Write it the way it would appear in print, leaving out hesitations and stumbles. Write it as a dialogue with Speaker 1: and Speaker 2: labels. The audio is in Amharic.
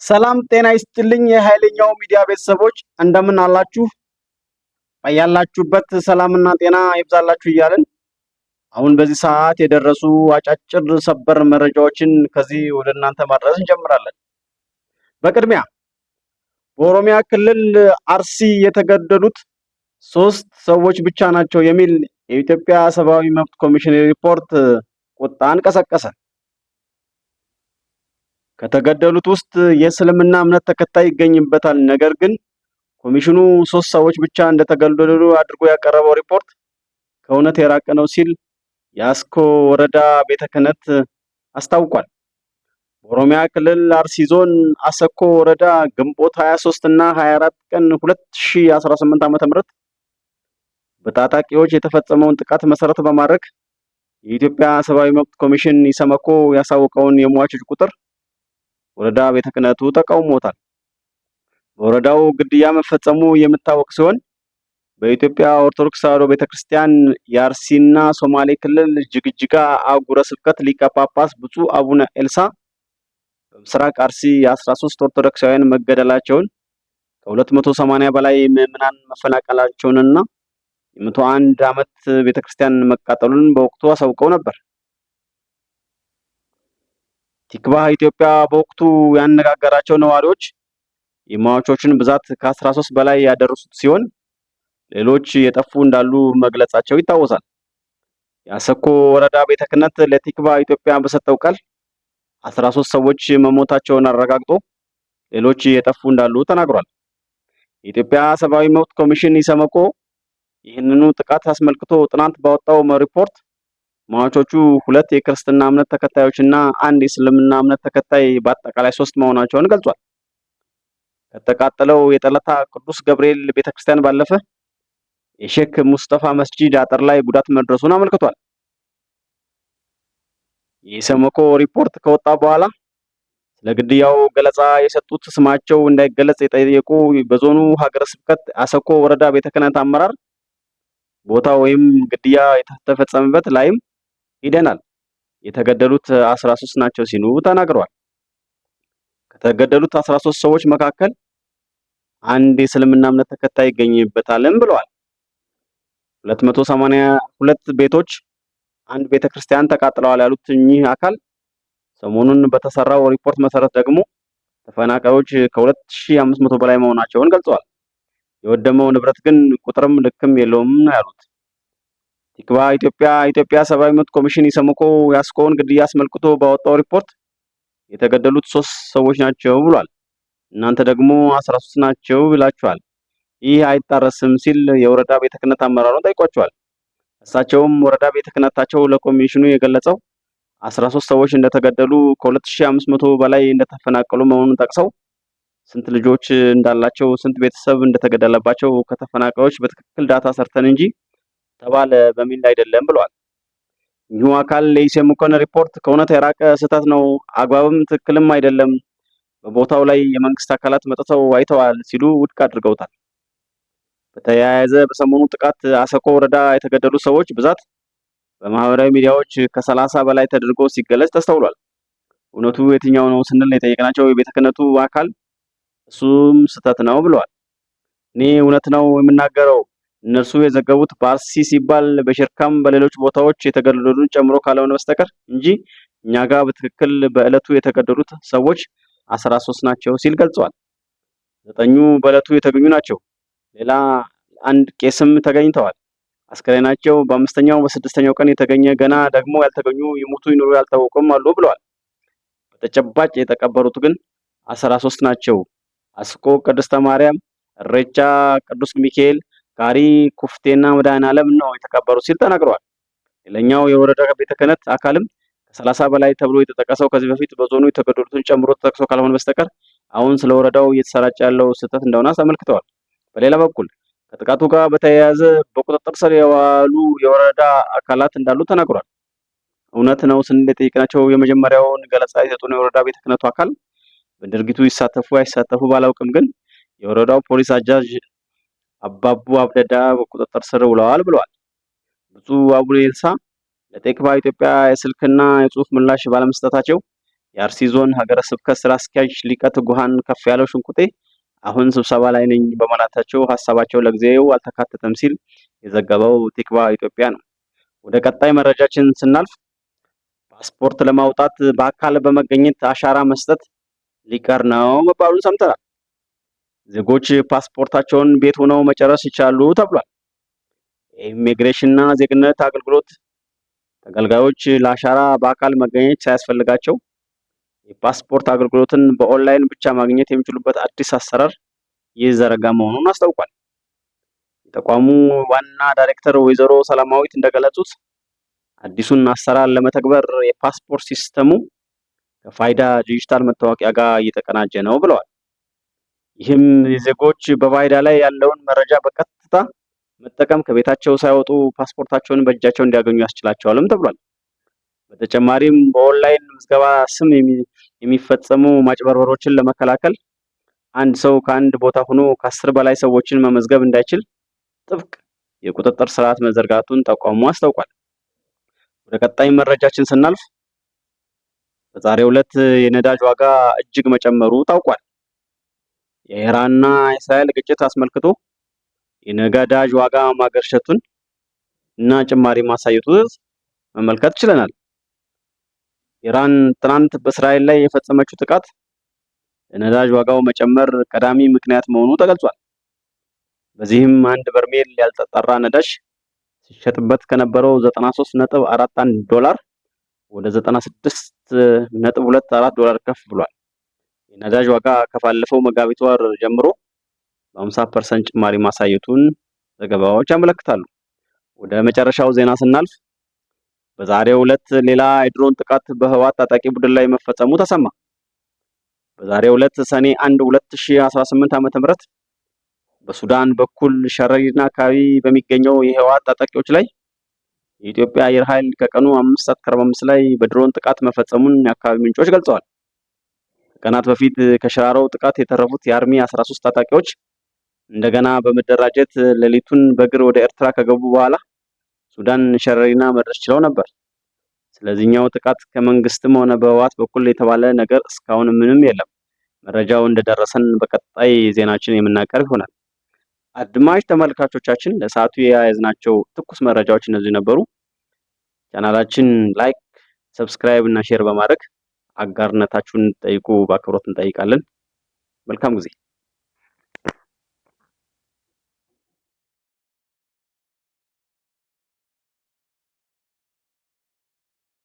Speaker 1: ሰላም ጤና ይስጥልኝ የኃይለኛው ሚዲያ ቤተሰቦች እንደምን አላችሁ? ያላችሁበት ሰላምና ጤና ይብዛላችሁ እያልን አሁን በዚህ ሰዓት የደረሱ አጫጭር ሰበር መረጃዎችን ከዚህ ወደ እናንተ ማድረስ እንጀምራለን። በቅድሚያ በኦሮሚያ ክልል አርሲ የተገደሉት 3 ሰዎች ብቻ ናቸው የሚል የኢትዮጵያ ሰብአዊ መብት ኮሚሽን ሪፖርት ቁጣን ቀሰቀሰ። ከተገደሉት ውስጥ የእስልምና እምነት ተከታይ ይገኝበታል። ነገር ግን ኮሚሽኑ 3 ሰዎች ብቻ እንደተገደሉ አድርጎ ያቀረበው ሪፖርት ከእውነት የራቀ ነው ሲል የአስኮ ወረዳ ቤተ ክህነት አስታውቋል። በኦሮሚያ ክልል አርሲ ዞን አሰኮ ወረዳ ግንቦት 23 እና 24 ቀን 2018 ዓ.ም በታጣቂዎች የተፈጸመውን ጥቃት መሰረት በማድረግ የኢትዮጵያ ሰብአዊ መብት ኮሚሽን ኢሰመኮ ያሳወቀውን የሟቾች ቁጥር ወረዳ ቤተ ክህነቱ ተቃውሞታል። በወረዳው ግድያ መፈጸሙ የሚታወቅ ሲሆን በኢትዮጵያ ኦርቶዶክስ ተዋሕዶ ቤተክርስቲያን የአርሲና ሶማሌ ክልል ጅግጅጋ አህጉረ ስብከት ሊቀ ጳጳስ ብፁዕ አቡነ ኤልሳ በምስራቅ አርሲ 13 ኦርቶዶክሳውያን መገደላቸውን ከ280 በላይ ምዕመናን መፈናቀላቸውንና የ101 ዓመት ቤተክርስቲያን መቃጠሉን በወቅቱ አሳውቀው ነበር። ቲክቫህ ኢትዮጵያ በወቅቱ ያነጋገራቸው ነዋሪዎች የሟቾችን ብዛት ከ13 በላይ ያደረሱት ሲሆን ሌሎች የጠፉ እንዳሉ መግለጻቸው ይታወሳል። የአሰኮ ወረዳ ቤተ ክህነት ለቲክቫህ ኢትዮጵያ በሰጠው ቃል 13 ሰዎች መሞታቸውን አረጋግጦ ሌሎች የጠፉ እንዳሉ ተናግሯል። የኢትዮጵያ ሰብአዊ መብት ኮሚሽን ኢሰመኮ ይህንኑ ጥቃት አስመልክቶ ትናንት ባወጣው ሪፖርት ሟቾቹ 2 የክርስትና እምነት ተከታዮችና 1 የእስልምና እምነት ተከታይ በአጠቃላይ 3 መሆናቸውን ገልጿል። ከተቃጠለው የጠለታ ቅዱስ ገብርኤል ቤተክርስቲያን ባለፈ የሼክ ሙስጠፋ መስጂድ አጥር ላይ ጉዳት መድረሱን አመልክቷል። የኢሰመኮ ሪፖርት ከወጣ በኋላ ስለ ግድያው ገለጻ የሰጡት ስማቸው እንዳይገለጽ የጠየቁ በዞኑ ሀገረ ስብከት አሰኮ ወረዳ ቤተ ክህነት አመራር ቦታ ወይም ግድያ የተፈጸመበት ላይም ሂደናል፣ የተገደሉት 13 ናቸው ሲሉ ተናግረዋል። ከተገደሉት 13 ሰዎች መካከል 1 የእስልምና እምነት ተከታይ ይገኝበታልም ብለዋል። 282 ቤቶች፣ 1 ቤተክርስቲያን ተቃጥለዋል ያሉት እኚህ አካል ሰሞኑን በተሰራው ሪፖርት መሰረት ደግሞ ተፈናቃዮች ከ2500 በላይ መሆናቸውን ገልጸዋል። የወደመው ንብረት ግን ቁጥርም ልክም የለውም ነው ያሉት። ቲክቫህ ኢትዮጵያ ሰብአዊ መብት ኮሚሽን ኢሰመኮ ያስኮውን ግድያ አስመልክቶ ባወጣው ሪፖርት የተገደሉት 3 ሰዎች ናቸው ብሏል። እናንተ ደግሞ 13 ናቸው ብላችኋል። ይህ አይጣረስም ሲል የወረዳ ቤተ ክህነት አመራሩን ጠይቋቸዋል። እሳቸውም ወረዳ ቤተ ክህነታቸው ለኮሚሽኑ የገለጸው 13 ሰዎች እንደተገደሉ ከ2500 በላይ እንደተፈናቀሉ መሆኑን ጠቅሰው ስንት ልጆች እንዳላቸው ስንት ቤተሰብ እንደተገደለባቸው ከተፈናቃዮች በትክክል ዳታ ሰርተን እንጂ ተባለ በሚል አይደለም ብለዋል። ይህ አካል የኢሰመኮን ሪፖርት ከእውነት የራቀ ስህተት ነው፣ አግባብም ትክክልም አይደለም፣ በቦታው ላይ የመንግስት አካላት መጥተው አይተዋል ሲሉ ውድቅ አድርገውታል። በተያያዘ በሰሞኑ ጥቃት አሰኮ ወረዳ የተገደሉ ሰዎች ብዛት በማህበራዊ ሚዲያዎች ከ30 በላይ ተደርጎ ሲገለጽ ተስተውሏል። እውነቱ የትኛው ነው ስንል የጠየቅናቸው የቤተ ክህነቱ አካል እሱም ስህተት ነው ብለዋል። እኔ እውነት ነው የምናገረው፣ እነርሱ የዘገቡት በአርሲ ሲባል በሽርካም በሌሎች ቦታዎች የተገደሉትን ጨምሮ ካልሆነ በስተቀር እንጂ እኛ ጋር በትክክል በእለቱ የተገደሉት ሰዎች 13 ናቸው ሲል ገልጸዋል። 9ኙ በእለቱ የተገኙ ናቸው። ሌላ 1 ቄስም ተገኝተዋል። አስከሬናቸው በ5ኛው በ6ኛው ቀን የተገኘ ገና ደግሞ ያልተገኙ ይሙቱ ይኑሩ ያልታወቁም አሉ ብለዋል። በተጨባጭ የተቀበሩት ግን 13 ናቸው። አስኮ ቅድስተ ማርያም፣ እሬቻ ቅዱስ ሚካኤል፣ ጋሪ ኩፍቴና መድኃኔዓለም ነው የተቀበሩት ሲል ተናግረዋል። ሌላኛው የወረዳ ቤተ ክህነት አካልም ከ30 በላይ ተብሎ የተጠቀሰው ከዚህ በፊት በዞኑ የተገደሉትን ጨምሮ ተጠቅሶ ካልሆነ በስተቀር አሁን ስለ ወረዳው እየተሰራጨ ያለው ስህተት እንደሆነ አመልክተዋል። በሌላ በኩል ከጥቃቱ ጋር በተያያዘ በቁጥጥር ስር የዋሉ የወረዳ አካላት እንዳሉ ተናግሯል። እውነት ነው ስንል የጠየቅናቸው የመጀመሪያውን ገለጻ የሰጡን የወረዳ ቤተ ክህነቱ አካል በድርጊቱ ይሳተፉ አይሳተፉ ባላውቅም ግን የወረዳው ፖሊስ አዛዥ አባቡ አብደዳ በቁጥጥር ስር ውለዋል ብለዋል። ብፁዕ አቡነ ኤልሳ ለቲክቫህ ኢትዮጵያ የስልክና የጽሁፍ ምላሽ ባለመስጠታቸው የአርሲ ዞን ሀገረ ስብከት ስራ አስኪያጅ ሊቀ ትጉሃን ከፍያለው ሽንቁጤ አሁን ስብሰባ ላይ ነኝ በማለታቸው ሀሳባቸው ለጊዜው አልተካተተም ሲል የዘገበው ቲክቫ ኢትዮጵያ ነው። ወደ ቀጣይ መረጃችን ስናልፍ ፓስፖርት ለማውጣት በአካል በመገኘት አሻራ መስጠት ሊቀር ነው መባሉን ሰምተናል። ዜጎች ፓስፖርታቸውን ቤት ሆነው መጨረስ ይችላሉ ተብሏል። የኢሚግሬሽንና ዜግነት አገልግሎት ተገልጋዮች ለአሻራ በአካል መገኘት ሳያስፈልጋቸው የፓስፖርት አገልግሎትን በኦንላይን ብቻ ማግኘት የሚችሉበት አዲስ አሰራር እየተዘረጋ መሆኑን አስታውቋል። የተቋሙ ዋና ዳይሬክተር ወይዘሮ ሰላማዊት እንደገለጹት አዲሱን አሰራር ለመተግበር የፓስፖርት ሲስተሙ ከፋይዳ ዲጂታል መታወቂያ ጋር እየተቀናጀ ነው ብለዋል። ይህም ዜጎች በፋይዳ ላይ ያለውን መረጃ በቀጥታ መጠቀም ከቤታቸው ሳይወጡ ፓስፖርታቸውን በእጃቸው እንዲያገኙ ያስችላቸዋልም ተብሏል። በተጨማሪም በኦንላይን ምዝገባ ስም የሚፈጸሙ ማጭበርበሮችን ለመከላከል አንድ ሰው ከአንድ ቦታ ሆኖ ከ10 በላይ ሰዎችን መመዝገብ እንዳይችል ጥብቅ የቁጥጥር ስርዓት መዘርጋቱን ተቋሙ አስታውቋል። ወደ ቀጣይ መረጃችን ስናልፍ በዛሬው ዕለት የነዳጅ ዋጋ እጅግ መጨመሩ ታውቋል። የኢራንና እስራኤል ግጭት አስመልክቶ የነዳጅ ዋጋ ማገርሸቱን እና ጭማሪ ማሳየቱ መመልከት ችለናል። ኢራን ትናንት በእስራኤል ላይ የፈጸመችው ጥቃት የነዳጅ ዋጋው መጨመር ቀዳሚ ምክንያት መሆኑ ተገልጿል። በዚህም አንድ በርሜል ያልተጣራ ነዳጅ ሲሸጥበት ከነበረው $93.41 ዶላር ወደ $96.24 ዶላር ከፍ ብሏል። የነዳጅ ዋጋ ከባለፈው መጋቢት ወር ጀምሮ በ50% ጭማሪ ማሳየቱን ዘገባዎች ያመለክታሉ። ወደ መጨረሻው ዜና ስናልፍ በዛሬው ዕለት ሌላ የድሮን ጥቃት በህወሓት ታጣቂ ቡድን ላይ መፈጸሙ ተሰማ። በዛሬው ዕለት ሰኔ 1 2018 ዓ.ም በሱዳን በኩል ሸረሪና አካባቢ በሚገኘው የህወሓት ታጣቂዎች ላይ የኢትዮጵያ አየር ኃይል ከቀኑ 5:45 ላይ በድሮን ጥቃት መፈጸሙን የአካባቢ ምንጮች ገልጸዋል። ከቀናት በፊት ከሸራሮው ጥቃት የተረፉት የአርሚ 13 ታጣቂዎች እንደገና በመደራጀት ሌሊቱን በእግር ወደ ኤርትራ ከገቡ በኋላ ሱዳን ሸረሪና መድረስ ችለው ነበር። ስለዚህኛው ጥቃት ከመንግስትም ሆነ በህወሓት በኩል የተባለ ነገር እስካሁን ምንም የለም። መረጃው እንደደረሰን በቀጣይ ዜናችን የምናቀርብ ይሆናል። አድማጭ ተመልካቾቻችን ለሰዓቱ የያዝናቸው ትኩስ መረጃዎች እነዚህ ነበሩ። ቻናላችን ላይክ፣ ሰብስክራይብ እና ሼር በማድረግ አጋርነታችሁን ጠይቁ በአክብሮት እንጠይቃለን። መልካም ጊዜ